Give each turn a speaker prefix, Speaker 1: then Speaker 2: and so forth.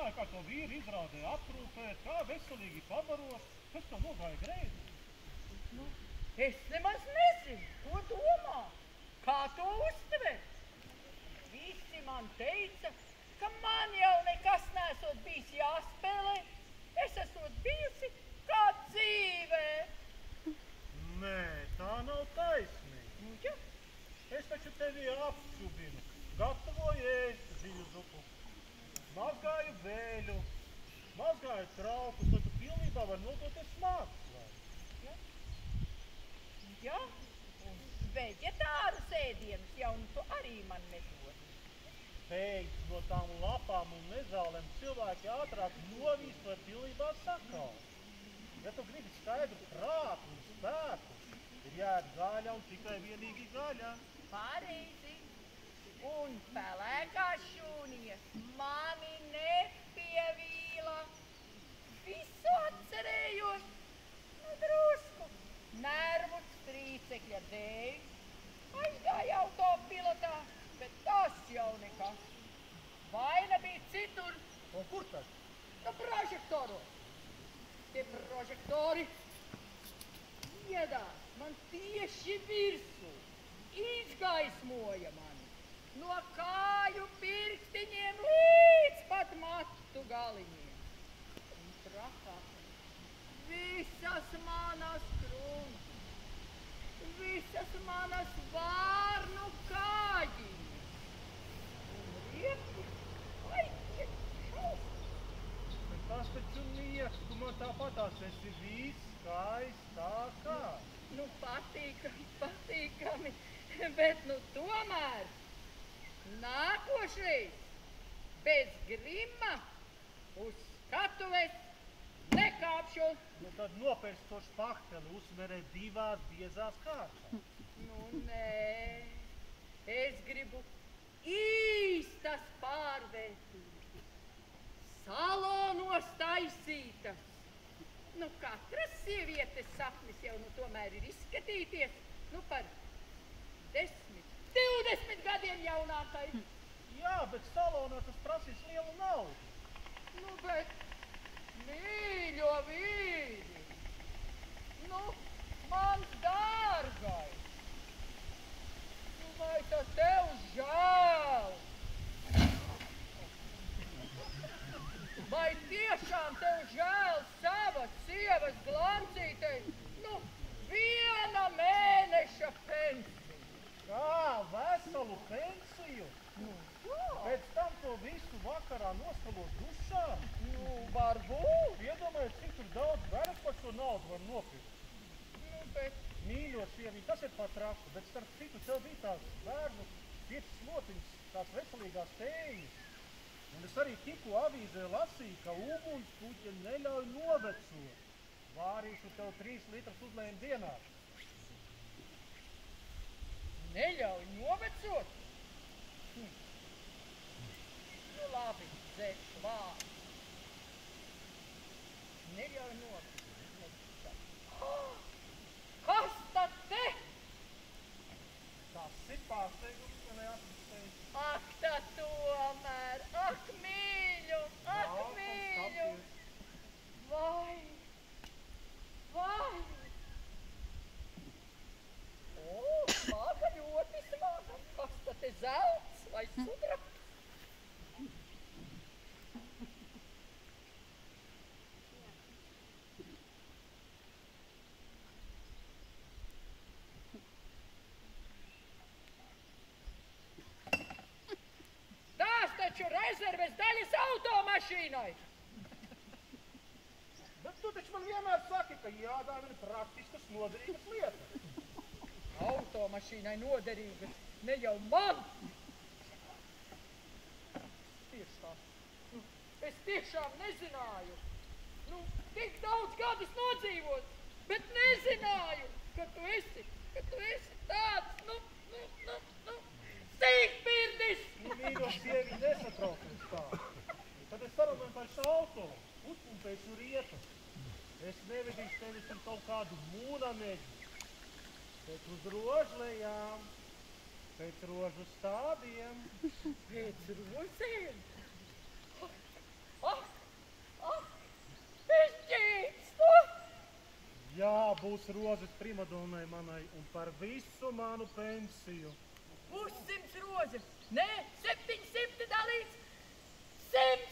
Speaker 1: domāju, kā to vīru izrādē aprūpēt, kā veselīgi pabarot, kas to nogāja greizi.
Speaker 2: Nu, es nemaz nezinu, ko domā, kā to uztver. Visi man teica, ka man jau nekas nesot bijis jāspēlē, es esot bijusi kā dzīvē.
Speaker 1: Nē, tā nav taisnība.
Speaker 2: Nu, ja?
Speaker 1: Es taču tevi apšubinu, gatavoju ēst ziļu zupu, mazgāju vēļu, mazgāju traukus, lai tu pilnībā var nodoties mākslā.
Speaker 2: Ja? Ja? Un veģetārus ēdienus jau tu arī man nedod.
Speaker 1: Beidz no tām lapām un nezālēm cilvēki ātrāk novīst vai pilnībā sakāst. Ja tu gribi skaidru prātu un spēku, ir jāēd gaļa un tikai vienīgi gaļa.
Speaker 2: Pareizi. Un pelēkās šūniņas mani nepievīla. Visu atcerējos, nu drusku, nervu strīcekļa dēļ. Aizgāja autopilotā, bet tas jau nekas. Vaina bija citur.
Speaker 1: Un kur tad?
Speaker 2: Nu, prožektoros. Tie prožektori iedās man tieši virsū, izgaismoja mani no kāju pirkstiņiem līdz pat matu galiņiem. Un trakāk visas manas krunas, visas manas vārnu kājiņas un rieti, ai,
Speaker 1: Bet tas taču nieks, tu man tāpatās esi viss skaistākā.
Speaker 2: Nu, patīkami, bet nu tomēr nākošreiz bez grima uz skatuves nekāpšu.
Speaker 1: Nu tad nopērst to špahteli, uzsmerē divās biezās kārtās.
Speaker 2: Nu, nē, es gribu īstas pārvērtības, salonos taisītas. Nu, katras sievietes sapnis jau nu tomēr ir izskatīties, nu par 10, 20 gadiem jaunākai.
Speaker 1: Jā, bet salonā tas prasīs lielu naudu.
Speaker 2: Nu, bet, mīļo vīri, nu, mans dārgais, nu, vai tad tev žēl? Vai tiešām tev žēl savas sievas glancītei, nu, 1 mēneša pensiju?
Speaker 1: Kā, veselu pensiju?
Speaker 2: Nu, jā.
Speaker 1: Pēc tam to visu vakarā nostalot dušā?
Speaker 2: Nu, varbūt.
Speaker 1: Iedomājies, cik tur daudz veras par šo naudu var nopirkt.
Speaker 2: Nu, bet...
Speaker 1: Mīļo sieviņ, tas ir pat raku, bet starp citu tev bija tās bērnu 5 slotiņas, tās veselīgās tējas. Un es arī tikko avīzē lasīju, ka ugunspuķi neļauj novecot. Vārīšu tev 3 litrus uzlējiem dienā.
Speaker 2: Neļauj novecot? Nu, labi, dzeršu vārdu. Neļauj novecot. Kas tad te?
Speaker 1: Tas ir pārsteigums, ka neatmestēji.
Speaker 2: Ak, tā tomēr! Ak, mīļu! Ak, mīļu! Vai! O, smaga, ļoti smaga! Kas tad te zelts vai sudrabs? Taču rezerves daļas automašīnai.
Speaker 1: Bet tu taču man vienmēr saki, ka jādāvina praktiskas noderīgas lietas.
Speaker 2: Automašīnai noderīgas, ne jau man. Tieši tā. Es tiešām nezināju. Nu, tik daudz gadus nodzīvot, bet nezināju, ka tu esi tāds, sīkpirdis!
Speaker 1: Nu, mīļo sievi, nesatraucies tā. Tad es sarunāju par šauto, uzpumpēšu rietu. Es nevedīšu tevis ar kaut kādu mūnameģi. Pēc uz rožlejām, pēc rožu stādiem.
Speaker 2: Pēc rozēm?
Speaker 1: būs rozes primadonnai manai un par visu manu pensiju.
Speaker 2: 100 rozes, nē, 700 dalīts, 100